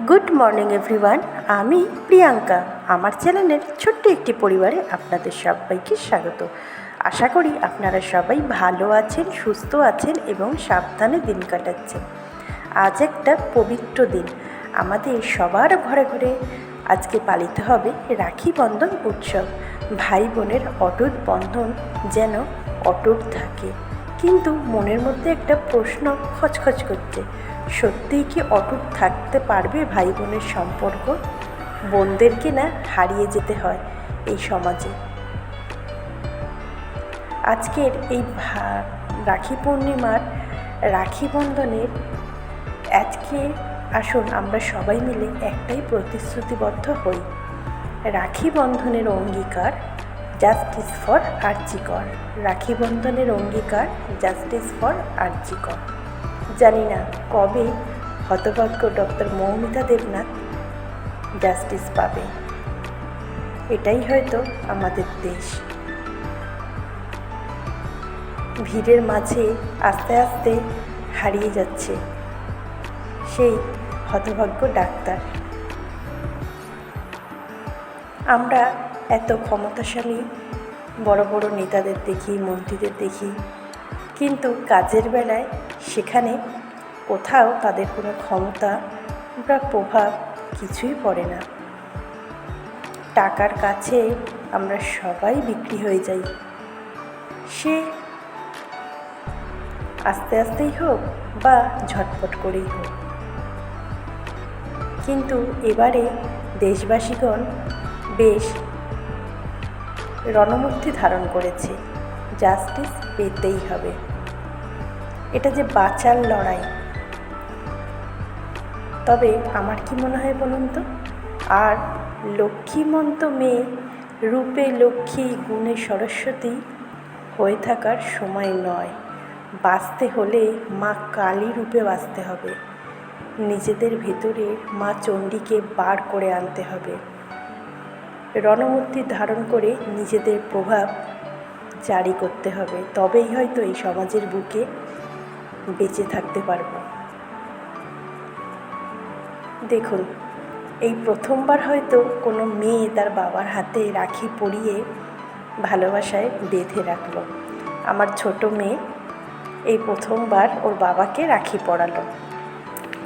Good morning everyone. আমি প্রিয়াঙ্কা। আমার চ্যানেলের ছোট্ট একটি পরিবারে আপনাদের সবাইকে স্বাগত। আশা করি আপনারা সবাই ভালো আছেন, সুস্থ আছেন এবং সাবধানে দিন কাটাচ্ছেন। আজ একটা পবিত্র দিন। আমাদের সবার ঘরে ঘরে আজকে পালিত হবে রাখি বন্ধন উৎসব। ভাই বোনের অটুট বন্ধন যেন অটুট থাকে। কিন্তু মনের মধ্যে একটা প্রশ্ন খচখচ করছে, সত্যিই কি অটুট থাকতে পারবে ভাই বোনের সম্পর্ক? বোনদেরকে না হারিয়ে যেতে হয় এই সমাজে। আজকের এই রাখি পূর্ণিমার রাখি বন্ধনের আজকে আসুন আমরা সবাই মিলে একটাই প্রতিশ্রুতিবদ্ধ হই। রাখি বন্ধনের অঙ্গীকার, জাস্টিস ফর আরজি কর। রাখি বন্ধনের অঙ্গীকার, জাস্টিস ফর আরজি কর। জানি না কবে হতভাগ্য ডক্টর মৌমিতা দেবনাথ জাস্টিস পাবে। এটাই হয়তো আমাদের দেশ। ভিড়ের মাঝে আস্তে আস্তে হারিয়ে যাচ্ছে সেই হতভাগ্য ডাক্তার। আমরা এত ক্ষমতাশালী বড় বড় নেতাদের দেখি, মন্ত্রীদের দেখি, কিন্তু কাজের বেলায় সেখানে কোথাও তাদের কোনো ক্ষমতা বা প্রভাব কিছুই পড়ে না। টাকার কাছে আমরা সবাই বিক্রি হয়ে যাই, সে আস্তে আস্তেই হোক বা ঝটপট করেই হোক। কিন্তু এবারে দেশবাসীগণ বেশ রণমূর্তি ধারণ করেছে, জাস্টিস পেতেই হবে। এটা যে বাঁচার লড়াই। তবে আমার কি মনে হয় বলুন তো, আর লক্ষ্মীমন্ত মেয়ে, রূপে লক্ষ্মী, গুণে সরস্বতী হয়ে থাকার সময় নয়। বাঁচতে হলে মা কালী রূপে বাঁচতে হবে। নিজেদের ভেতরে মা চণ্ডীকে বার করে আনতে হবে। রণমূর্তি ধারণ করে নিজেদের প্রভাব জারি করতে হবে। তবেই হয়তো এই সমাজের বুকে বেঁচে থাকতে পারব। দেখুন, এই প্রথমবার হয়তো কোনো মেয়ে তার বাবার হাতে রাখি পরিয়ে ভালোবাসায় বেঁধে রাখলো। আমার ছোট মেয়ে এই প্রথমবার ওর বাবাকে রাখি পরালো।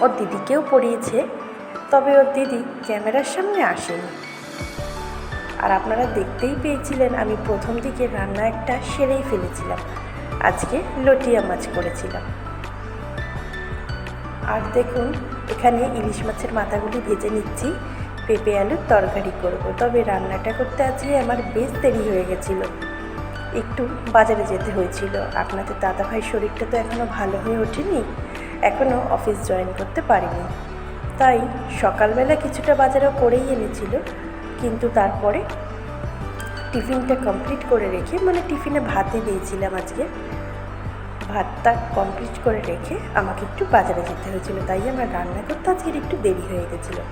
ওর দিদিকেও পরিয়েছে, তবে ওর দিদি ক্যামেরার সামনে আসেনি। আর আপনারা দেখতেই পেয়েছিলেন আমি প্রথম দিকে রান্না একটা সেরেই ফেলেছিলাম। আজকে লটিয়া মাছ করেছিলাম। আর দেখুন, এখানে ইলিশ মাছের মাথাগুলি ভেজে নিচ্ছি, পেঁপে আলুর তরকারি করব। তবে রান্নাটা করতে আজকে আমার বেশ দেরি হয়ে গেছিলো, একটু বাজারে যেতে হয়েছিল। আপনাদের দাদাভাইয়ের শরীরটা তো এখনও ভালো হয়ে ওঠেনি, এখনও অফিস জয়েন করতে পারিনি। তাই সকালবেলা কিছুটা বাজারও করেই এনেছিল, কিন্তু তারপরে টিফিনটা কমপ্লিট করে রেখে, মানে টিফিনে ভাতই দিয়েছিলাম আজকে, ভাতটা কমপ্লিট করে রেখে আমাকে একটু বাজারে যেতে হয়েছিল। তাই আমার রান্না করতে আজকের একটু দেরি হয়ে গেছিলো।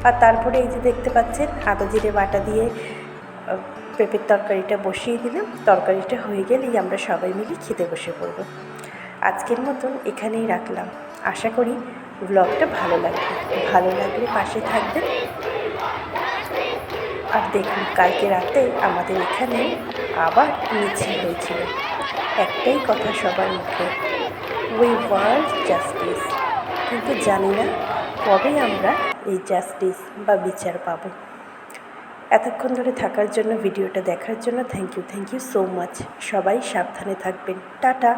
আর তারপরে এই যে দেখতে পাচ্ছেন, আদা জিরে বাটা দিয়ে পেঁপের তরকারিটা বসিয়ে দিলাম। তরকারিটা হয়ে গেলেই আমরা সবাই মিলে খেতে বসে পড়ব। আজকের মতন এখানেই রাখলাম। আশা করি ব্লগটা ভালো লাগবে। ভালো লাগলে পাশে থাকবেন। আর দেখুন, কালকে রাতে আমাদের এখানে আবার মিছিল হয়েছিল। একটাই কথা সবার মুখে, উই ওয়ান্ট জাস্টিস। কিন্তু জানি না কবে আমরা এই জাস্টিস বা বিচার পাবো। এতক্ষণ ধরে থাকার জন্য, ভিডিওটা দেখার জন্য থ্যাংক ইউ সো মাচ। সবাই সাবধানে থাকবেন। টাটা।